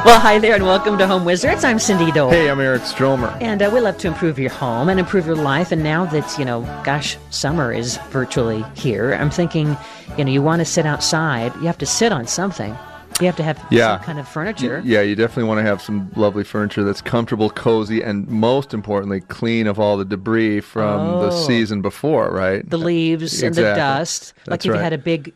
Well, hi there and welcome to Home Wizards. I'm Cindy Dole. Hey, I'm Eric Stromer. And we love to improve your home and improve your life. And now that, summer is virtually here, I'm thinking, you want to sit outside. You have to sit on something. You have to have some kind of furniture. Yeah, you definitely want to have some lovely furniture that's comfortable, cozy, and most importantly, clean of all the debris from the season before, right? The leaves and the dust. That's if you had a big,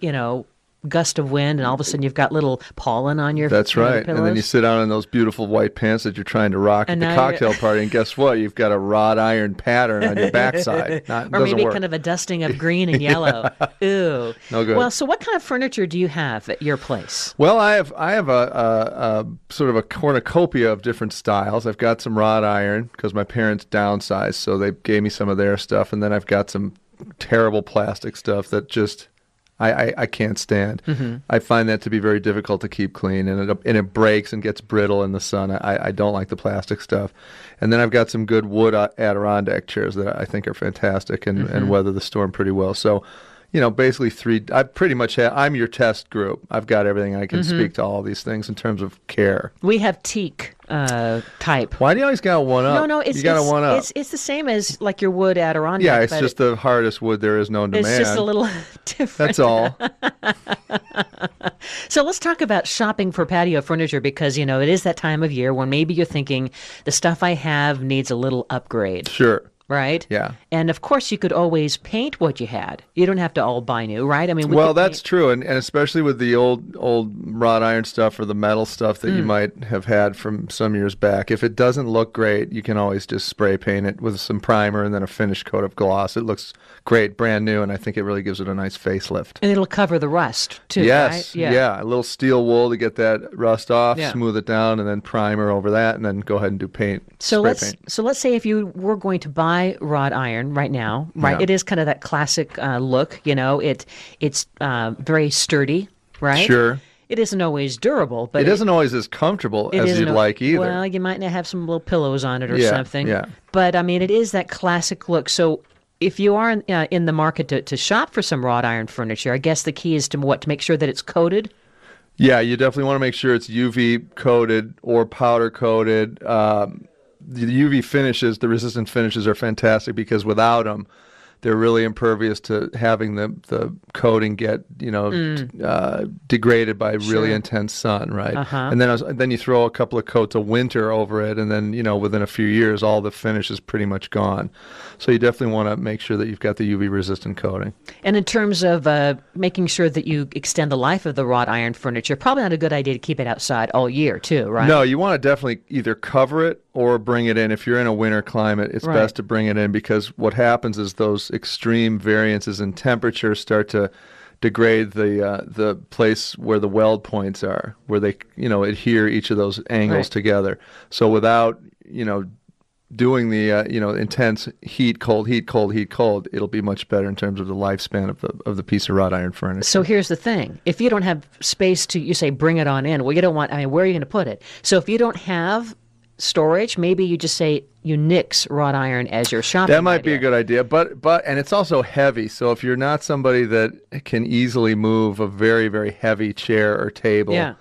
gust of wind and all of a sudden you've got little pollen on your That's right. pillows. And then you sit down in those beautiful white pants that you're trying to rock at the cocktail party, and guess what? You've got a wrought iron pattern on your backside. Or maybe kind of a dusting of green and yellow. Ooh. No good. Well, so what kind of furniture do you have at your place? Well, I have a sort of a cornucopia of different styles. I've got some wrought iron because my parents downsized, so they gave me some of their stuff, and then I've got some terrible plastic stuff that just I can't stand. Mm-hmm. I find that to be very difficult to keep clean, and it breaks and gets brittle in the sun. I don't like the plastic stuff. And then I've got some good wood Adirondack chairs that I think are fantastic and weather the storm pretty well. So, basically I pretty much I'm your test group. I've got everything. I can speak to all these things in terms of care. We have teak type. Why do you always got one up? No, you got a one up. It's the same as like your wood Adirondack. Yeah, it's just the hardest wood there is known to man. It's just a little different. That's all. So let's talk about shopping for patio furniture because, it is that time of year when maybe you're thinking the stuff I have needs a little upgrade. Sure. Right? Yeah. And of course, you could always paint what you had. You don't have to all buy new, right? I mean, that's true, and especially with the old wrought iron stuff or the metal stuff that you might have had from some years back. If it doesn't look great, you can always just spray paint it with some primer and then a finish coat of gloss. It looks great, brand new, and I think it really gives it a nice facelift. And it'll cover the rust too. Yes, right? yeah. A little steel wool to get that rust off, smooth it down, and then primer over that, and then go ahead and do paint. So let's say if you were going to buy wrought iron right now, right? Yeah. It is kind of that classic look, it's very sturdy, right? Sure. It isn't always durable, but it isn't always as comfortable as you'd like either. Well, you might have some little pillows on it or something. Yeah. But I mean, it is that classic look. So if you are in the market to shop for some wrought iron furniture, I guess the key is to make sure that it's coated. Yeah, you definitely want to make sure it's UV coated or powder coated. The UV finishes, the resistant finishes are fantastic because without them, they're really impervious to having the coating get degraded by really intense sun, right? Uh-huh. And then you throw a couple of coats of winter over it, and then within a few years, all the finish is pretty much gone. So you definitely want to make sure that you've got the UV resistant coating. And in terms of making sure that you extend the life of the wrought iron furniture, probably not a good idea to keep it outside all year too, right? No, you want to definitely either cover it or bring it in. If you're in a winter climate, it's best to bring it in because what happens is those extreme variances in temperature start to degrade the place where the weld points are, where they adhere each of those angles together. So without doing the intense heat, cold, it'll be much better in terms of the lifespan of the piece of wrought iron furniture. So here's the thing: if you don't have space you say bring it on in. Well, you don't want. I mean, where are you going to put it? So if you don't have storage, maybe you just say you nix wrought iron as your shopping. That might be a good idea, but and it's also heavy. So if you're not somebody that can easily move a very, very heavy chair or table,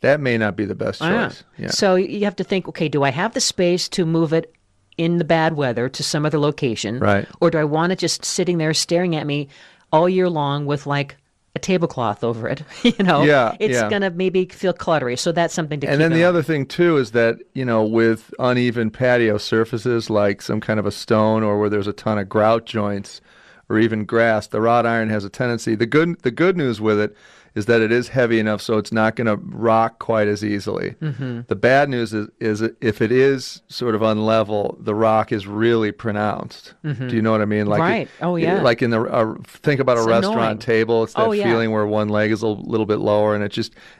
that may not be the best choice. Yeah. So you have to think, okay, do I have the space to move it in the bad weather to some other location? Right. Or do I want it just sitting there staring at me all year long with like a tablecloth over it? It's going to maybe feel cluttery. So that's something to keep in mind. And then the other thing, too, is that, with uneven patio surfaces like some kind of a stone or where there's a ton of grout joints or even grass, the wrought iron has a tendency. The good news with it is that it is heavy enough so it's not going to rock quite as easily. Mm-hmm. The bad news is if it is sort of unlevel, the rock is really pronounced. Mm-hmm. Do you know what I mean? Like like in think about a restaurant annoying. table. It's that feeling where one leg is a little bit lower, and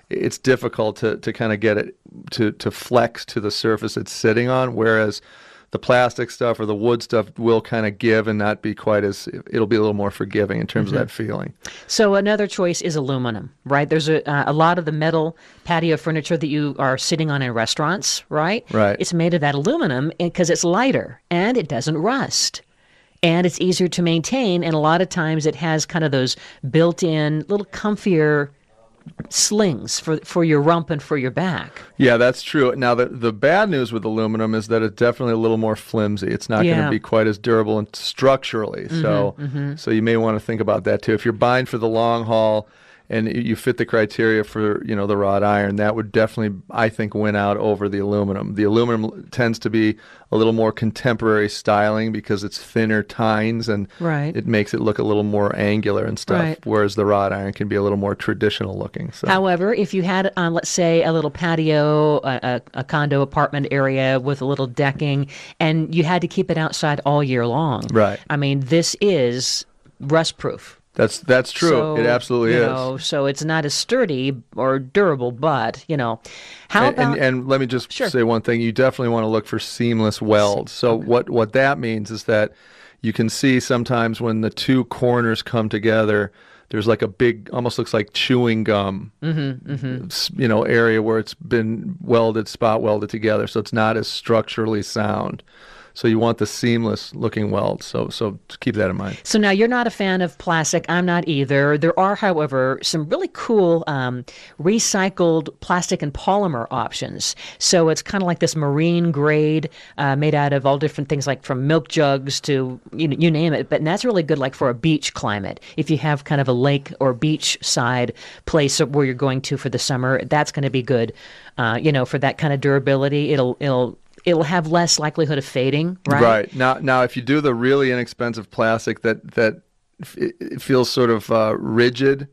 it's difficult to kind of get it to flex to the surface it's sitting on, whereas the plastic stuff or the wood stuff will kind of give and not be quite as, it'll be a little more forgiving in terms of that feeling. So another choice is aluminum, right? There's a lot of the metal patio furniture that you are sitting on in restaurants, right? Right. It's made of that aluminum because it's lighter and it doesn't rust. And it's easier to maintain, and a lot of times it has kind of those built-in, little comfier slings for your rump and for your back. Yeah, that's true. Now, the bad news with aluminum is that it's definitely a little more flimsy. It's not going to be quite as durable and structurally. So you may want to think about that too. If you're buying for the long haul and you fit the criteria for, the wrought iron, that would definitely, I think, win out over the aluminum. The aluminum tends to be a little more contemporary styling because it's thinner tines and it makes it look a little more angular and stuff, whereas the wrought iron can be a little more traditional looking. So. However, if you had, let's say, a little patio, a condo apartment area with a little decking, and you had to keep it outside all year long, I mean, this is rust-proof. That's true. So, it absolutely is. So it's not as sturdy or durable, but how about? And let me just say one thing. You definitely want to look for seamless welds. So what that means is that you can see sometimes when the two corners come together, there's like a big, almost looks like chewing gum, area where it's been spot welded together. So it's not as structurally sound. So you want the seamless looking weld. So keep that in mind. So now you're not a fan of plastic. I'm not either. There are, however, some really cool recycled plastic and polymer options. So it's kind of like this marine grade made out of all different things, like from milk jugs to you name it. But that's really good, like for a beach climate. If you have kind of a lake or beach side place where you're going to for the summer, that's going to be good. For that kind of durability, it'll have less likelihood of fading, right? Right. Now, if you do the really inexpensive plastic that it feels sort of rigid,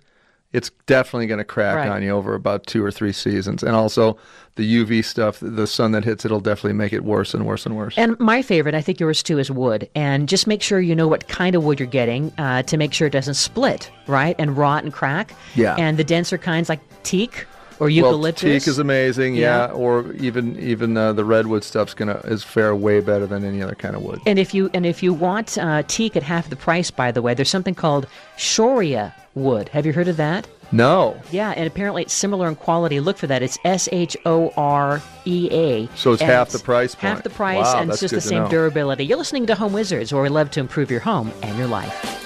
it's definitely going to crack on you over about 2 or 3 seasons. And also the UV stuff, the sun that hits, it'll definitely make it worse and worse and worse. And my favorite, I think yours too, is wood. And just make sure you know what kind of wood you're getting to make sure it doesn't split, right? And rot and crack. Yeah. And the denser kinds like teak or eucalyptus. Well, teak is amazing, yeah. Or even the redwood stuff's is fare way better than any other kind of wood. And if you want teak at half the price, by the way, there's something called Shorea wood. Have you heard of that? No. Yeah, and apparently it's similar in quality. Look for that. It's SHOREA. So it's half the price point. Half the price, and it's just the same durability. You're listening to Home Wizards, where we love to improve your home and your life.